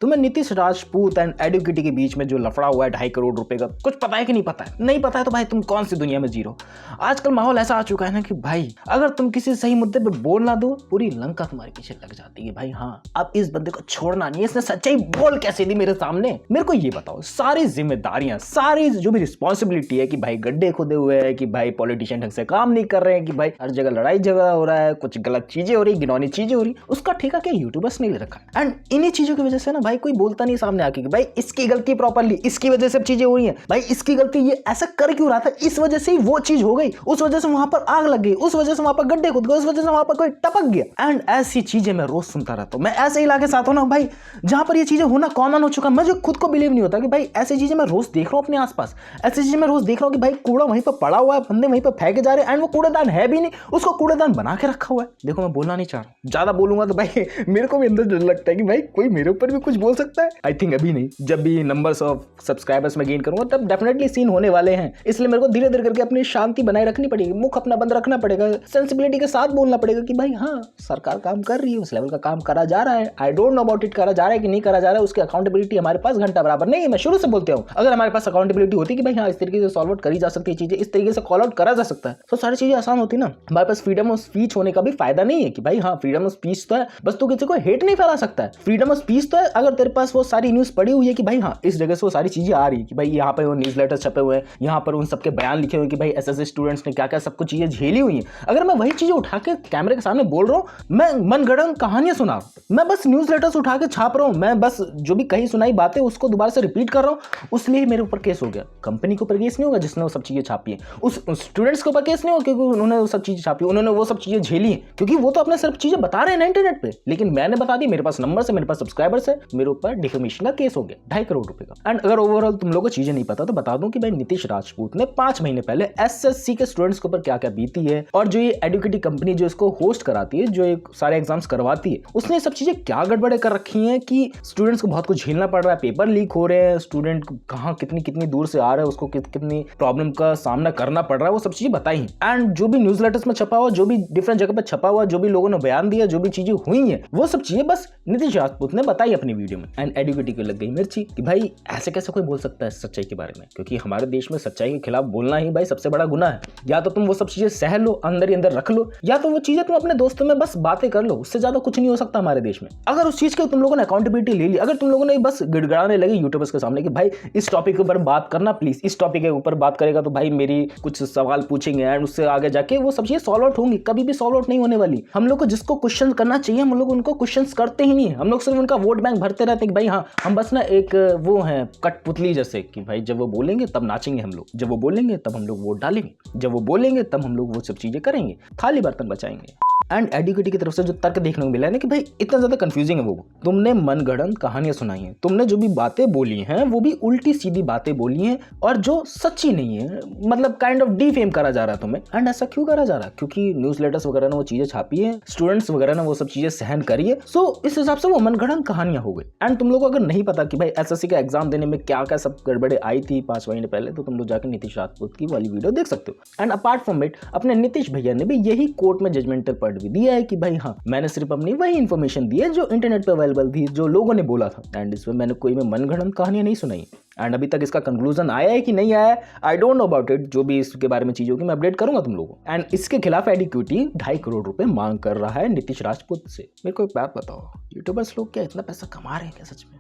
तुम्हें नीतीश राजपूत एंड एडुकेटी के बीच में जो लफड़ा हुआ है 2.5 करोड़ रुपए का, कुछ पता है कि नहीं पता है? नहीं पता है तो भाई तुम कौन सी दुनिया में जी रहे हो। आजकल माहौल ऐसा आ चुका है ना कि भाई अगर तुम किसी सही मुद्दे पे बोल ना दो, पूरी लंका तुम्हारे पीछे लग जाती है। भाई हाँ, अब इस बंदे को छोड़ना नहीं है। इसने सच्चाई बोल कैसे दी मेरे सामने? मेरे को ये बताओ, सारी जिम्मेदारियां, सारी जो भी रिस्पॉन्सिबिलिटी है कि भाई गड्ढे खुदे हुए हैं, कि भाई पॉलिटिशियन ढंग से काम नहीं कर रहे हैं, कि भाई हर जगह लड़ाई झगड़ा हो रहा है, कुछ गलत चीजें हो रही, घिनौनी चीजें हो रही, उसका ठेका क्या यूट्यूबर्स ने ले रखा है। एंड इन्हीं चीजों की वजह से ना भाई कोई बोलता नहीं सामने आके कि भाई इसकी गलती प्रॉपरली, इसकी वजह से सब चीजें हो रही है, भाई इसकी गलती, ये ऐसा कर क्यों रहा था, इस वजह से ही वो चीज हो गई, उस वजह से वहां पर आग लग गई, उस वजह से वहां पर गड्ढे खुद गए, उस वजह से वहां पर कोई टपक गया। एंड ऐसी चीजें मैं रोज सुनता रहता हूं। मैं ऐसे इलाके से आता हूं ना भाई जहां पर ये चीजें होना कॉमन हो चुका है। मुझे खुद को बिलीव नहीं होता कि भाई ऐसी चीजें मैं रोज देख रहा हूं अपने आसपास। ऐसी चीजें मैं रोज देख रहा हूं कि भाई कूड़ा वहीं पर पड़ा हुआ है, बंदे वहीं पर फेंके जा रहे हैं, एंड वो कूड़ेदान है भी नहीं, उसको कूड़ेदान बना के रखा हुआ है। देखो मैं बोलना नहीं चाह रहा, ज्यादा बोलूंगा तो भाई मेरे को भी अंदर डर लगता है कि भाई कोई मेरे ऊपर भी कुछ बोल सकता है। आई थिंक अभी नहीं, जब भी नंबर्स ऑफ सब्सक्राइबर्स में गेन करूंगा तब डेफिनेटली सीन होने वाले हैं। इसलिए मेरे को धीरे धीरे करके अपनी शांति बनाए रखनी पड़ेगी, मुख अपना बंद रखना पड़ेगा, सेंसिबिलिटी के साथ बोलना पड़ेगा कि भाई हाँ सरकार काम कर रही है, उस लेवल का काम करा जा रहा है। I don't know about it, करा जा रहा है कि नहीं करा जा रहा है, उसकी अकाउंटेबिलिटी हमारे पास घंटा बराबर नहीं है। मैं शुरू से बोलते हूँ, अगर हमारे पास अकाउंटेबिलिटी होती कि भाई हाँ इस तरीके से सॉल्व आउट करी जा सकती है चीजें, इस तरीके से कॉल आउट करा जा सकता है, तो सारी चीजें आसान होती ना। हमारे पास फ्रीडम ऑफ स्पीच होने का भी फायदा नहीं है कि भाई हाँ फ्रीडम ऑफ स्पीच तो है, बस तू किसी को हेट नहीं फैला सकता है। फ्रीडम ऑफ स्पीच तो है अगर तेरे पास वो सारी न्यूज पड़ी हुई है कि भाई हाँ इस जगह से वो सारी चीजें आ रही है, कि भाई यहाँ पे वो न्यूज लेटर छपे हुए हैं, यहाँ पर उन सबके बयान लिखे हुए हैं कि भाई एसएससी स्टूडेंट्स ने क्या क्या सब कुछ चीजें झेली हुई हैं। अगर मैं वही चीजें उठा के कैमरे के सामने बोल रहा हूँ, मैं मनगढ़ंत कहानियां सुना रहा हूं, मैं बस न्यूज लेटर्स उठा के छाप रहा हूं, मैं बस जो भी कही सुनाई बातें उसको दोबारा से रिपीट कर रहा हूं, उसलिए मेरे ऊपर केस हो गया। कंपनी के ऊपर केस नहीं होगा जिसने वो सब चीजें छापी है, उस स्टूडेंट्स के ऊपर केस नहीं होगा क्योंकि उन्होंने वो सब चीजें छापी, उन्होंने वो सब चीजें झेली है, क्योंकि वो तो अपने सिर्फ चीजें बता रहे हैं ना इंटरनेट पे। लेकिन मैंने बता दी, मेरे पास नंबर है, मेरे पास सब्सक्राइबर्स है, मेरे ऊपर डिफेमेशन का केस हो गया 2.5 करोड़ रुपए का। एंड अगर ओवरऑल तुम लोगों को चीजें नहीं पता तो बता दूं कि भाई नीतीश राजपूत ने 5 महीने पहले एसएससी के स्टूडेंट्स के ऊपर क्या क्या बीती है, और जो ये एडुकेटी कंपनी जो इसको होस्ट कराती है, जो एक सारे एग्जाम्स करवाती है, उसने सब चीजें क्या गड़बड़े कर रखी हैं कि स्टूडेंट्स को बहुत कुछ झेलना पड़ रहा है, पेपर लीक हो रहे हैं, स्टूडेंट कहाँ कितनी कितनी दूर से आ रहा है, उसको कितनी प्रॉब्लम का सामना करना पड़ रहा है, वो सब चीजें बताई। एंड जो भी न्यूज लेटर्स में छपा हुआ, जो भी डिफरेंट जगह पर छपा हुआ, जो भी लोगों ने बयान दिया, जो भी चीजें हुई हैं, वो सब चीजें बस नीतीश राजपूत ने बताई अपनी वीडियो में। एंड एडुकेटी को लग गई मिर्ची कि भाई ऐसे कैसे कोई बोल सकता है सच्चाई के बारे में, क्योंकि हमारे देश में सच्चाई के खिलाफ बोलना ही भाई सबसे बड़ा गुनाह है। या तो तुम वो सब चीजें सह लो, अंदर ही अंदर रख लो, या तो वो चीजें तुम अपने दोस्तों में बस बातें कर लो, उससे ज्यादा कुछ नहीं हो सकता हमारे देश में। अगर उस चीज की तुम लोगों ने अकाउंटेबिलिटी ले ली, अगर तुम लोगों ने बस गिड़गिड़ाने लगे यूट्यूबर्स के सामने कि भाई इस टॉपिक के ऊपर बात करना प्लीज, इस टॉपिक के ऊपर बात करेगा तो भाई मेरी कुछ सवाल पूछेंगे एंड उससे आगे जाके वो सब चीजें सॉल्व आउट होंगी, कभी भी सॉल्व आउट नहीं होने वाली। हम लोग को जिसको क्वेश्चन करना चाहिए हम लोग उनको क्वेश्चन करते ही नहीं, हम लोग सिर्फ उनका वोट बैंक भरते रहते हैं कि भाई हाँ हम बस ना एक वो है कठपुतली जैसे, कि भाई जब वो बोलेंगे तब नाचेंगे हम लोग, जब वो बोलेंगे तब हम लोग वोट डालेंगे, जब वो बोलेंगे तब हम लोग वो सब चीजें करेंगे, थाली बर्तन बचाएंगे। एंड एडुकेटी की तरफ से जो तर्क देखने को मिला है ना कि भाई इतना ज्यादा कंफ्यूजिंग है, वो तुमने मनगढ़ंत कहानियां सुनाई हैं, तुमने जो भी बातें बोली हैं वो भी उल्टी सीधी बातें बोली हैं और जो सच्ची नहीं है, मतलब काइंड ऑफ डिफेम करा जा रहा है तुम्हें। एंड ऐसा क्यों करा जा रहा है? क्योंकि न्यूज लेटर्स वगैरह ने वो चीजें छापी है, स्टूडेंट्स वगैरह ने वो सब चीजें सहन करी है, सो इस हिसाब से वो मनगढ़ंत कहानियां हो गई। एंड तुम लोग को अगर नहीं पता कि भाई एसएससी का एग्जाम देने में क्या क्या सब गड़बड़े आई थी 5 महीने पहले, तो तुम लोग जाकर नीतीश राजपूत की वाली वीडियो देख सकते हो। एंड अपार्ट फ्रॉम इट अपने नीतीश भैया ने भी यही कोर्ट में जजमेंटल पॉइंट भी दिया है कि भाई हाँ मैंने सिर्फ अपनी वही इन्फॉर्मेशन दी है जो इंटरनेट पे अवेलेबल थी, जो लोगों ने बोला था, एंड इसमें मैंने कोई में मनगढ़ंत कहानियां नहीं सुनाई। एंड अभी तक इसका कंक्लूजन आया है कि नहीं आया है, I don't know about it. जो भी इसके बारे में चीज होगी मैं अपडेट करूंगा तुम लोगों को। एंड इसके खिलाफ एडुकेटी 2.5 करोड़ रुपए मांग कर रहा है नीतीश राजपूत से। मेरे को एक बात बताओ, यूट्यूबर्स लोग क्या इतना पैसा कमा रहे हैं क्या सच में?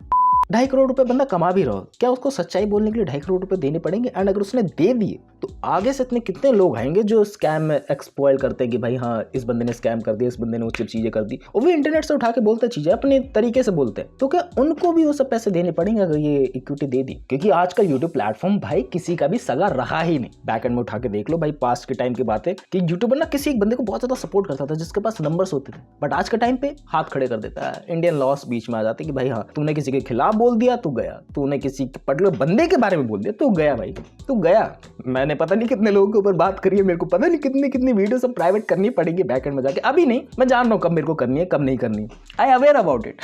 2.5 करोड़ रुपए बंदा कमा भी रहा हो, क्या उसको सच्चाई बोलने के लिए 2.5 करोड़ रुपए देने पड़ेंगे? एंड अगर उसने दे दिए तो आगे से इतने कितने लोग आएंगे जो स्कैम में एक्सप्लॉइट करते हैं कि भाई हाँ इस बंदे ने स्कैम कर दिया, इस बंदे ने वो चीजें कर दी, और वो इंटरनेट से उठा के बोलते चीजें अपने तरीके से बोलते हैं, तो क्या उनको भी वो सब पैसे देने पड़ेंगे अगर ये इक्विटी दे दी? क्योंकि आज का यूट्यूब प्लेटफॉर्म भाई किसी का भी सगा रहा ही नहीं। बैक एंड में उठा के देख लो भाई, पास्ट के टाइम की बात है कि यूट्यूबर ना किसी एक बंदे को बहुत ज्यादा सपोर्ट करता था जिसके पास नंबर्स होते थे, बट आज के टाइम पे हाथ खड़े कर देता है, इंडियन लॉस बीच में आ जाते कि भाई हाँ तुमने किसी के खिलाफ बोल दिया तू गया, तूने किसी पर्टिकुलर बंदे के बारे में बोल दिया तू गया भाई, तू गया। मैंने पता नहीं कितने लोगों के ऊपर बात करी है, मेरे को पता नहीं कितनी वीडियो सब प्राइवेट करनी पड़ेगी बैकएंड में जाके, अभी नहीं, मैं जान रहा हूँ कब मेरे को करनी है कब नहीं करनी, I aware about it.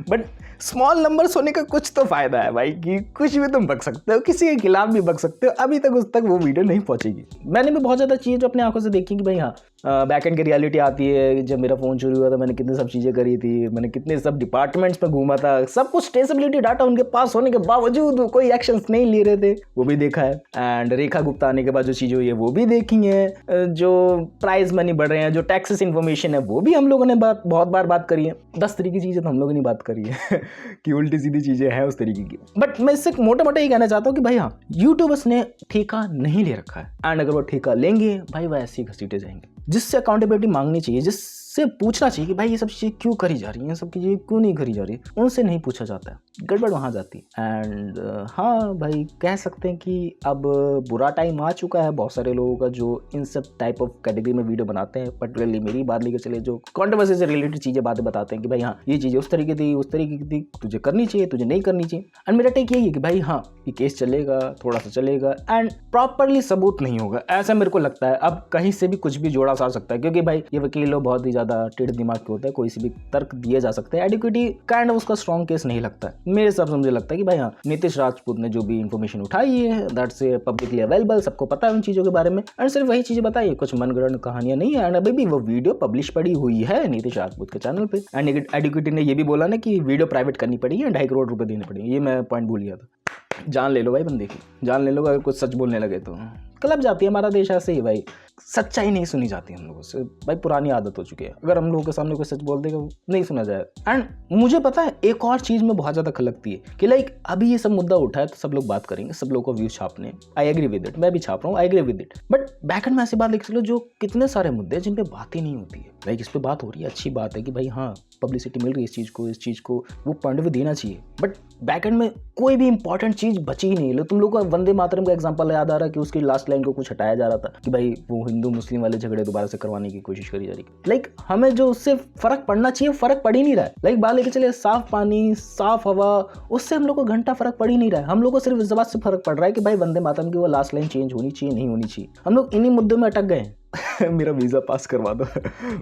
But small numbers होने का कुछ तो फायदा है भाई, कि कुछ भी तुम बक सकते हो, किसी के खिलाफ भी बक सकते हो, अभी तक उस तक वो वीडियो नहीं पहुंचेगी। मैंने भी बहुत ज़्यादा चीज़ें जो अपनी आंखों से देखी कि भाई हाँ बैकएंड की रियलिटी आती है। जब मेरा फ़ोन शुरू हुआ था मैंने कितनी सब चीज़ें करी थी, मैंने कितने सब डिपार्टमेंट्स में घूमा था, सब कुछ ट्रेसेबिलिटी डाटा उनके पास होने के बावजूद कोई एक्शंस नहीं ले रहे थे, वो भी देखा है। एंड रेखा गुप्ता आने के बाद जो चीज़ें हुई है वो भी देखी है, जो प्राइज मनी बढ़ रहे हैं, जो टैक्सेस इन्फॉर्मेशन है वो भी हम लोगों ने बहुत बार बात करी है। 10 तरीके की चीज़ें तो हम लोगों ने बात करी है कि उल्टी सीधी चीज़ें हैं उस तरीके की। बट मैं इससे मोटा मोटा ये कहना चाहता हूँ कि भाई हाँ यूट्यूबर्स ने ठेका नहीं ले रखा है, एंड अगर वो ठेका लेंगे भाई वह ऐसे ही घसीटे जाएंगे। जिससे अकाउंटेबिलिटी मांगनी चाहिए, जिससे पूछना चाहिए कि भाई ये सब चीज़ें क्यों करी जा रही हैं, सब चीज़ें क्यों नहीं करी जा रही, उनसे नहीं पूछा जाता है, गड़बड़ वहाँ जाती है। एंड हाँ भाई कह सकते हैं कि अब बुरा टाइम आ चुका है बहुत सारे लोगों का जो इन सब टाइप ऑफ कैटेगरी में वीडियो बनाते हैं। पर्टिकुलरली मेरी बात लेकर चले जो कॉन्ट्रोवर्सी से रिलेटेड चीज़ें बातें बताते हैं कि भाई हाँ ये चीज़ें उस तरीके थी उस तरीके की थी, तुझे करनी चाहिए तुझे नहीं करनी चाहिए। एंड मेरा टेक यही है कि भाई हाँ ये केस चलेगा, थोड़ा सा चलेगा एंड प्रॉपरली सबूत नहीं होगा, ऐसा मेरे को लगता है। अब कहीं से भी कुछ भी जोड़ा आ सकता है, क्योंकि भाई ये वकील लोग बहुत ही ज्यादा टेढ़े दिमाग के होते हैं, कोई से भी तर्क दिए जा सकते हैं। एडिक्विटी काइंड ऑफ उसका स्ट्रॉन्ग केस नहीं लगता है मेरे हिसाब से। मुझे लगता है कि भाई हाँ नीतीश राजपूत ने जो भी इन्फॉर्मेशन उठाई है दैट्स पब्लिकली अवेलेबल, सबको पता है उन चीजों के बारे में, एंड सिर्फ वही चीजें बताई, कुछ मनगढ़ंत कहानियां नहीं है। एंड अभी भी वो वीडियो पब्लिश पड़ी हुई है नीतीश राजपूत के चैनल पे। एंड एडिक्विटी ने ये भी बोला ना कि वीडियो प्राइवेट करनी पड़ी है, 2.5 करोड़ रुपए देने पड़ेंगे। ये मैं पॉइंट भूल गया था। जान ले लो भाई बंदे की, जान ले लो अगर कुछ सच बोलने लगे तो। क्लब जाती है हमारा देश ऐसे ही भाई, सच्चाई नहीं सुनी जाती हम लोगों से भाई, पुरानी आदत हो चुकी है। अगर हम लोगों के सामने कोई सच बोल देगा नहीं सुना जाए। एंड मुझे पता है एक और चीज में बहुत ज्यादा खलकती है कि लाइक अभी ये सब मुद्दा उठा है तो सब लोग बात करेंगे, सब लोगों को व्यूज छापने, आई एग्री विद इट, मैं भी छाप रहा हूँ, I agree with it. But backend में ऐसी बात लिख लो जो कितने सारे मुद्दे हैं जिन पे बात ही नहीं होती है। लाइक इस पे बात हो रही है, अच्छी बात है कि भाई हाँ पब्लिसिटी मिल रही है इस चीज को वो पॉइंट भी देना चाहिए। बट बैकएंड में कोई भी इंपॉर्टेंट चीज बची ही नहीं है। तुम लोग को वंदे मातरम का एग्जांपल याद आ रहा है कि उसकी लास्ट लाइन को कुछ हटाया जा रहा था कि भाई वो हिंदू मुस्लिम वाले झगड़े दोबारा से करवाने की कोशिश करी जा रही है। लाइक हमें जो उससे फर्क पड़ना चाहिए फर्क पड़ ही नहीं रहा है। लाइक बात लेके चले साफ पानी साफ हवा, उससे हम लोग को घंटा फर्क पड़ ही नहीं रहा है। हम लोग को सिर्फ इस बात से फर्क पड़ रहा है कि भाई वंदे मातरम की वो लास्ट लाइन चेंज होनी चाहिए नहीं होनी चाहिए। हम लोग इन्हीं मुद्दों में अटक गए हैं। मेरा वीज़ा पास करवा दो।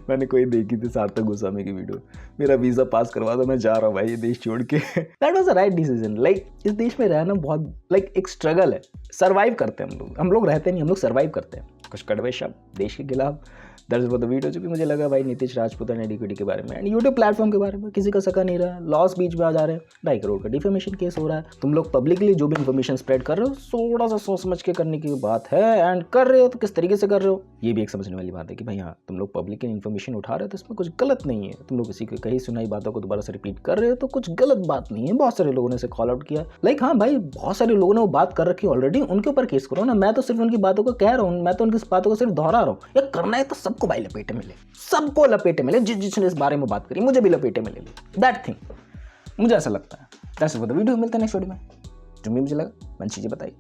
मैंने कोई देखी थी सार्थक गोस्वामी की वीडियो, मेरा वीज़ा पास करवा दो, मैं जा रहा हूँ भाई ये देश छोड़ के। That was a right decision. Like इस देश में रहना बहुत लाइक एक स्ट्रगल है, सर्वाइव करते हैं हम लोग रहते नहीं, हम लोग सर्वाइव करते हैं। कुछ कड़वे शब्द देश के खिलाफ, दैट्स व्हाट द वीडियो जो भी मुझे लगा भाई नीतीश राजपूत एंड एडिक्विटी के बारे में एंड यूट्यूब प्लेटफॉर्म के बारे में किसी का सका नहीं रहा, लॉस बीच में आ जा रहे हैं, 2.5 करोड़ का डिफेमेशन केस हो रहा है। तुम लोग पब्लिकली जो भी इन्फॉर्मेशन स्प्रेड कर रहे हो थोड़ा सा सोच समझ के करने की बात है, एंड कर रहे हो तो किस तरीके से कर रहे हो ये भी एक समझने वाली बात है कि भाई हाँ तुम लोग पब्लिकली इन्फॉर्मेशन उठा रहे हो तो इसमें कुछ गलत नहीं है। तुम लोग किसी की कही सुनाई बातों को दोबारा से रिपीट कर रहे हो तो कुछ गलत बात नहीं है। बहुत सारे लोगों ने इसे कॉल आउट किया। लाइक हाँ भाई बहुत सारे लोगों ने वो बात कर रखी है ऑलरेडी, उनके ऊपर केस करो ना। मैं तो सिर्फ उनकी बातों को कह रहा हूँ, मैं तो उनकी बातों को सिर्फ दोहरा रहा हूँ। ये करना है तो सबको भाई लपेटे मिले, सबको लपेटे मिले, जिसने इस बारे में बात करी मुझे भी लपेटे मिले, दैट थिंग मुझे ऐसा लगता है। That's what the video. मिलता है नेक्स्ट वीडियो में। जो भी मुझे लगा मैंने चीजें बताई।